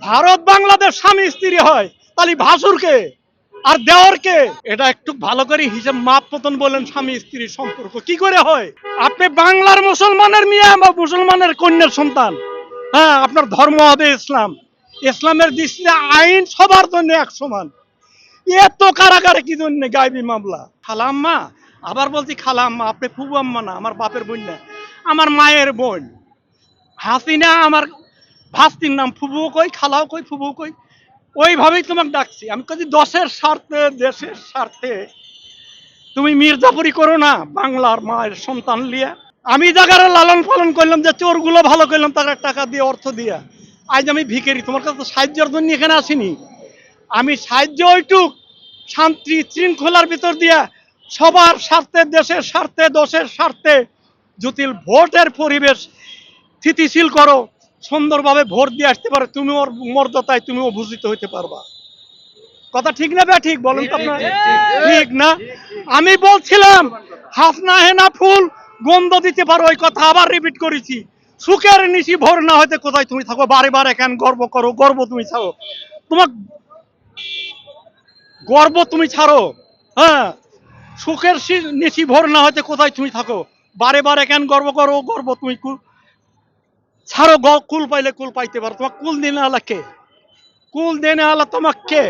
ভারত বাংলাদেশ স্বামী স্ত্রী হয়, তাহলে ভাসুরকে আর দেওরকে এটা একটু ভালো করে হিসাব মাপ মতন বলেন। স্বামী স্ত্রীর সম্পর্ক কি করে হয়? আপনি বাংলার মুসলমানের মেয়ে বা মুসলমানের কন্যার সন্তান, হ্যাঁ, আপনার ধর্ম হবে ইসলাম। ইসলামের দৃষ্টিতে আইন সবার জন্য এক সমান। এত কারাগারে কি জন্য গায়বী মামলা? খালাম্মা, আবার বলছি খালাম্মা, আপনি ফুবু আম্মা না, আমার বাপের বোন না, আমার মায়ের বোন। হাসিনা আমার ভাস্তির নাম, ফুবু কই, খালাও কই, ফুবু কই, ওইভাবেই তোমাকে ডাকছি। আমি কাজে দশের স্বার্থে, দেশের স্বার্থে তুমি মির্জাপুরি করো না বাংলার মায়ের সন্তান লিয়া। আমি জায়গার লালন পালন করলাম, যে চোরগুলো ভালো করলাম তারা টাকা দিয়ে, অর্থ দিয়া। আজ আমি ভিখারি, তোমার কাছে সাহায্যের জন্য এখানে আসিনি। আমি সাহায্য ওইটুক শান্তি শৃঙ্খলার ভিতর দিয়া সবার স্বার্থে, দেশের স্বার্থে, দশের স্বার্থে জটিল ভোটের পরিবেশ স্থিতিশীল করো, সুন্দরভাবে ভোট দিয়ে আসতে পারো, তুমি ওর মর্যাদায় তুমিও ভূষিত হইতে পারবা। কথা ঠিক না? ঠিক বলেন তো আপনার? ঠিক না? আমি বলছিলাম হাসনা হেনা ফুল গন্ধ দিতে পারো, ওই কথা আবার রিপিট করেছি। সুখের নিশি ভোর না হইতে কোথায় তুমি থাকো, বারে বারে কেন গর্ব করো? গর্ব তুমি ছাড়ো, তোমার গর্ব তুমি ছাড়ো। হ্যাঁ, সুখের নিশি ভোর না হইতে কোথায় তুমি থাকো, বারে বারে কেন গর্ব করো? গর্ব তুমি ছাড়ো। কুল পাইলে কুল পাইতে পারো, তোমার কুল দিনে আলা কে? কুল দেনে আলা তোমাকে কে?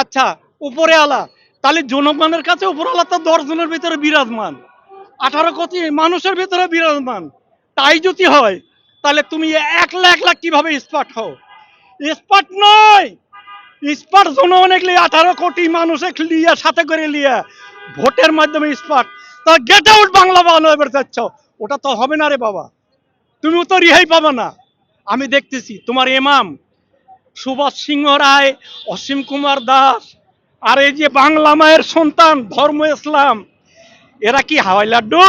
আচ্ছা, উপরে আলা। তাহলে জনগণের কাছে উপর আলা তো 10 জনের ভিতরে বিরাজমান, 18 কোটি মানুষের ভিতরে বিরাজমান। তাই যদি হয় তাহলে তুমি একলা একলা কিভাবে স্পার্ট হও? স্পার্ট নয়, স্পার্ট জনগণে 18 কোটি মানুষে লিয়া, সাথে করে লিয়া ভোটের মাধ্যমে স্পার্ট। তা গেট আউট বাংলা বাংলা এবার যাচ্ছ, ওটা তো হবে না রে বাবা, তুমিও তো রিহাই পাবা না। আমি দেখতেছি তোমার ইমাম সুভাষ সিংহ রায়, অসীম কুমার দাস, আর এই যে বাংলা মায়ের সন্তান ধর্ম ইসলাম, এরা কি হাওয়াই লাড্ডু?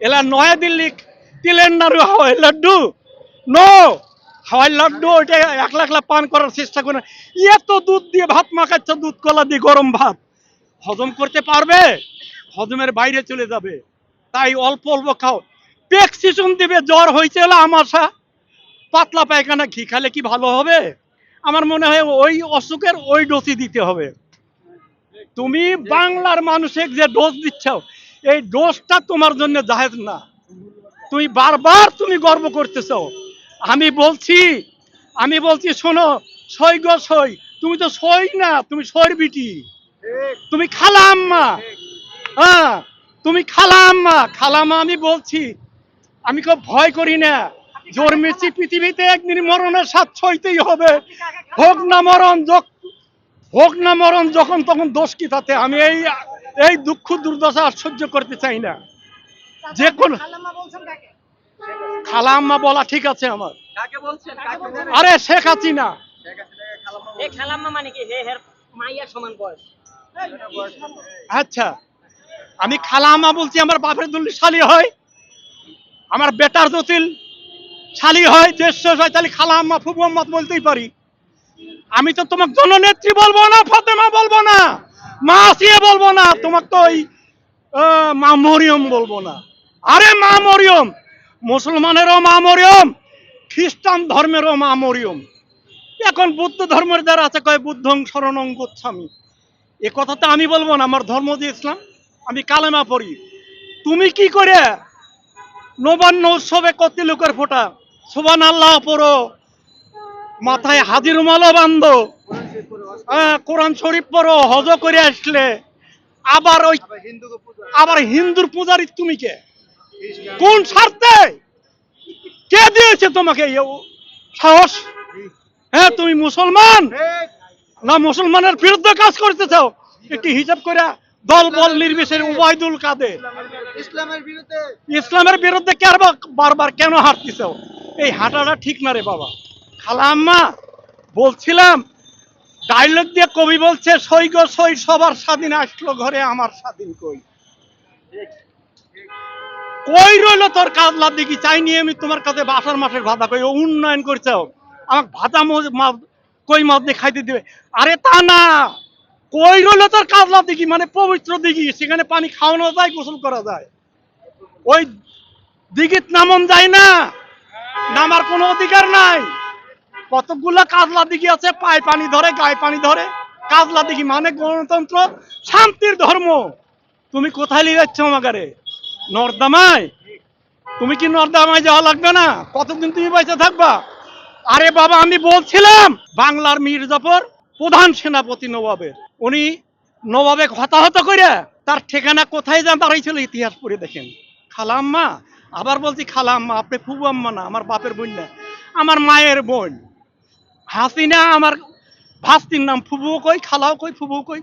এরা নয়াদিল্লি তিলের নাড়ু হাওয়াই লাড্ডু? নো, হাওয়াই লাড্ডু ওইটা একলা একলা পান করার চেষ্টা করে। এত দুধ দিয়ে ভাত মাখাচ্ছ, দুধ কলা দিয়ে গরম ভাত হজম করতে পারবে? হজমের বাইরে চলে যাবে। তাই অল্প অল্প খাও। প্রেসক্রিপশন দিবে, জ্বর হয়েছে হলো আমাশা, পাতলা পায়খানা, ঘি খালে কি ভালো হবে? আমার মনে হয় ওই অসুখের ওই ডোজই দিতে হবে। তুমি বাংলার মানুষকে যে ডোজ দিচ্ছ, এই ডোজটা তোমার জন্য জায়েজ না। তুমি বারবার তুমি গর্ব করতেছ। আমি বলছি শোনো, সই গো সই, তুমি তো সই না, তুমি সইর বিটি, তুমি খালা আম্মা। হ্যাঁ, তুমি খালা আম্মা, খালামা। আমি বলছি আমি খুব ভয় করি না, জন্মেছি পৃথিবীতে, একদিন মরণের স্বাদ সইতেই হবে। হোক না মরণ, হোক না মরণ, যখন তখন দোষ কি তাতে? আমি এই দুঃখ দুর্দশা আর সহ্য করতে চাই না। যে কোন খালা আম্মা বলা ঠিক আছে আমার। আরে শেখ হাসিনা। আচ্ছা, আমি খালা আম্মা বলছি, আমার বাপের দুলি শালি হয়, আমার বেটার জটিল শালি হয়, দেশ শেষ হয়, তাহলে খালা আম্মা ফুবু আম্মা বলতেই পারি। আমি তো তোমাকে জননেত্রী বলবো না, ফাতেমা বলবো না, মা আসিয়া বলবো না, তোমাকে তো ওই মা মরিয়ম বলবো না। আরে মা মরিয়ম, মুসলমানেরও মা মরিয়ম, খ্রিস্টান ধর্মেরও মা মরিয়ম। এখন বুদ্ধ ধর্মের যারা আছে কয় বুদ্ধং শরণং গচ্ছামি। এ কথা তো আমি বলবো না, আমার ধর্ম যে ইসলাম, আমি কালেমা পড়ি। তুমি কি করে নবান্ন উৎসবে কত লোকের ফোটা সুবহানাল্লাহ পড়ো, মাথায় হাজির রুমালও বান্ধো, কোরআন শরীফ পড়ো, হজ করে আসলে আবার হিন্দুর পূজারি তুমি কে? কোন স্বার্থে? কে দিয়েছে তোমাকে সাহস? হ্যাঁ, তুমি মুসলমান না মুসলমানের বিরুদ্ধে কাজ করতে চাও? একটি হিসাব করে দল বল নির্বিশেষে উবাইদুল কাদের ইসলামের বিরুদ্ধে বারবার কেন হাঁটতেছ? এই হাঁটাটা ঠিক না রে বাবা। খালা আম্মা বলছিলাম, ডায়লগ দিয়ে কবি বলছে, সই গো সই, সবার স্বাধীন আসলো ঘরে, আমার স্বাধীন কই? কই রইল তোর কাজলা দিকে? চাইনি আমি তোমার কাছে বাসার মাঠের ভাতা কই উন্নয়ন করছে, আমাকে ভাতা কই মাছ দিয়ে খাইতে দিবে? আরে তা না, কই রইল তোর কাজলা দিঘি, মানে পবিত্র দিঘি, সেখানে পানি খাওয়ানো যায়, গোসল করা যায়। ওই দিঘিত নামন যায় না, নামার কোনো অধিকার নাই। কতগুলো কাজলা দিঘি আছে, পায়ে পানি ধরে, গায়ে পানি ধরে। কাজলা দিঘি মানে গণতন্ত্র, শান্তির ধর্ম। তুমি কোথায় নিয়ে যাচ্ছ আমাকে? নর্দমায়? তুমি কি নর্দমায় যাওয়া লাগবে না? কতদিন তুমি বেঁচে থাকবা? আরে বাবা, আমি বলছিলাম বাংলার মীর জাফর প্রধান সেনাপতি নবাবের, উনি নবাবে হতাহত করে তার ঠিকানা কোথায় যান দাঁড়িয়েছিল ইতিহাস পড়ে দেখেন। খালাম্মা, আবার বলছি খালাম্মা, আপনি ফুবু আম্মা না, আমার বাপের বোন না, আমার মায়ের বোন। হাসিনা আমার ভাস্তির নাম, ফুবু কই, খালাও কই, ফুবু কই,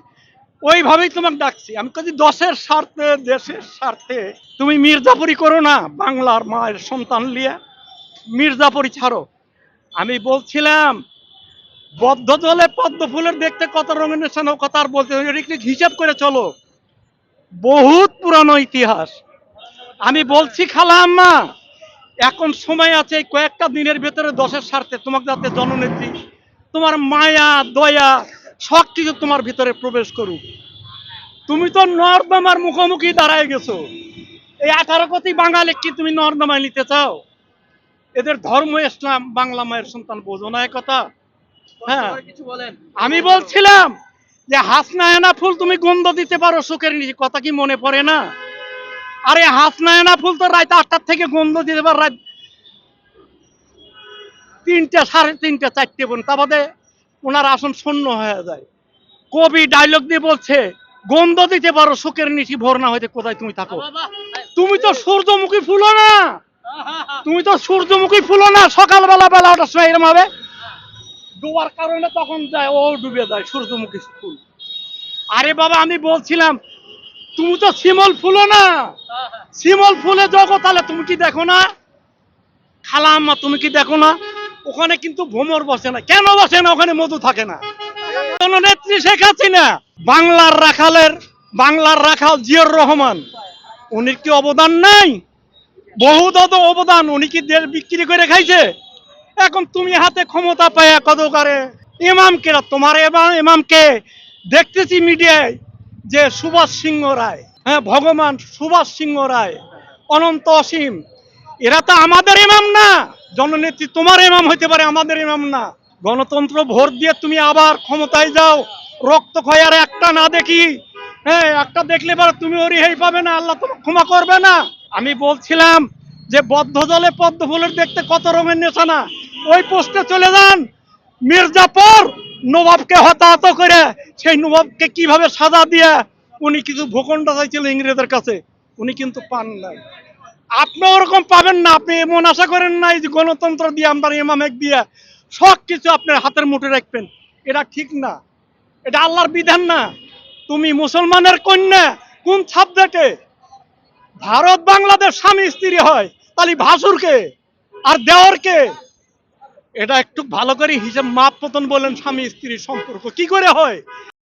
ওইভাবেই তোমাকে ডাকছি। আমি কাছে দশের স্বার্থে, দেশের স্বার্থে তুমি মির্জাপুরি করো না, বাংলার মায়ের সন্তান লিয়া মির্জাপুরি ছাড়ো। আমি বলছিলাম বদ্ধ জলে পদ্ম ফুলের দেখতে কত রঙের নেশানো কথা আর বলতে হিসাব করে চলো, বহুত পুরানো ইতিহাস। আমি বলছি খালা আম্মা, এখন সময় আছে এই কয়েকটা দিনের ভেতরে দশের স্বার্থে তোমাকে যাতে জননেত্রী, তোমার মায়া দয়া সব কিছু তোমার ভিতরে প্রবেশ করুক। তুমি তো নর্দমার মুখোমুখি দাঁড়ায় গেছো। এই 18 কোটি বাঙালি কি তুমি নর্দমায় নিতে চাও? এদের ধর্ম ইসলাম, বাংলা মায়ের সন্তান, বোঝো না এ কথা? হ্যাঁ, আমি বলছিলাম যে হাসনায়না ফুল তুমি গন্ধ দিতে পারো সুখের নিচে, কথা কি মনে পড়ে না? আরে হাসনায়না ফুল তো রাত 8টার থেকে গন্ধ দিতে পারো রাত 3টে, 3:30, 4টে পর্যন্ত, তা বাদে ওনার আসন শূন্য হয়ে যায়। কবি ডায়লগ দিয়ে বলছে গন্ধ দিতে পারো সুখের নিচি ভোর না হইতে কোথায় তুমি থাকো। তুমি তো সূর্যমুখী ফুলো না, তুমি তো সূর্যমুখী ফুলো না। সকালবেলা বেলা ওটার সময় এরকম হবে ডুবার কারণে তখন যায়, ও ডুবে যায় সূর্যমুখী ফুল। আরে বাবা, আমি বলছিলাম তুমি তো শিমল ফুলো না, শিমল ফুলে জগৎ, তাহলে তুমি কি দেখো না? খালা আম্মা, তুমি কি দেখো না? ওখানে কিন্তু ভ্রমর বসে না। কেন বসে না? ওখানে মধু থাকে না। নেত্রী শেখ হাসিনা, বাংলার রাখাল জিয়র রহমান, উনি কি অবদান নাই? বহুত অবদান। উনি কি দেশ বিক্রি করে খাইছে? এখন তুমি হাতে ক্ষমতা পায় কত করে ইমামকে, তোমার ইমামকে দেখতেছি মিডিয়ায় যে সুভাষ সিংহ রায়, হ্যাঁ, ভগবান সুভাষ সিংহ রায়, অনন্ত অসীম, এরা তো আমাদের ইমাম না। জননেত্রী তোমার ইমাম হইতে পারে, আমাদের ইমাম না। গণতন্ত্র ভোট দিয়ে তুমি আবার ক্ষমতায় যাও, রক্ত ক্ষয়ার একটা না দেখি, হ্যাঁ, একটা দেখলে পরে তুমি ওরি হেই পাবে না, আল্লাহ তোমাকে ক্ষমা করবে না। আমি বলছিলাম যে বদ্ধ জলে পদ্ম ফুলের দেখতে কত রঙের নেশানা, ওই পোস্টে চলে যান। মির্জাপুর নবাবকে হতাহত করে সেই নবাবকে কিভাবে সাজা দিয়ে উনি কিছু ভূখণ্ড চাইছিল ইংরেজের কাছে, উনি কিন্তু পান নাই। আপনি ওরকম পাবেন না। আপনি এমন আশা করেন নাই যে গণতন্ত্র দিয়ে আমরা ইমামেক দিয়ে সব কিছু আপনার হাতের মুঠে রাখবেন। এটা ঠিক না, এটা আল্লাহর বিধান না। তুমি মুসলমানের কন্যা, কোন সাবজেক্টে? ভারত বাংলাদেশ স্বামী স্ত্রী হয়, তাহলে ভাসুরকে আর দেওরকে, এটা একটু ভালো করে হিসাব মাপ মতন বলেন। স্বামী স্ত্রীর সম্পর্ক কি করে হয়?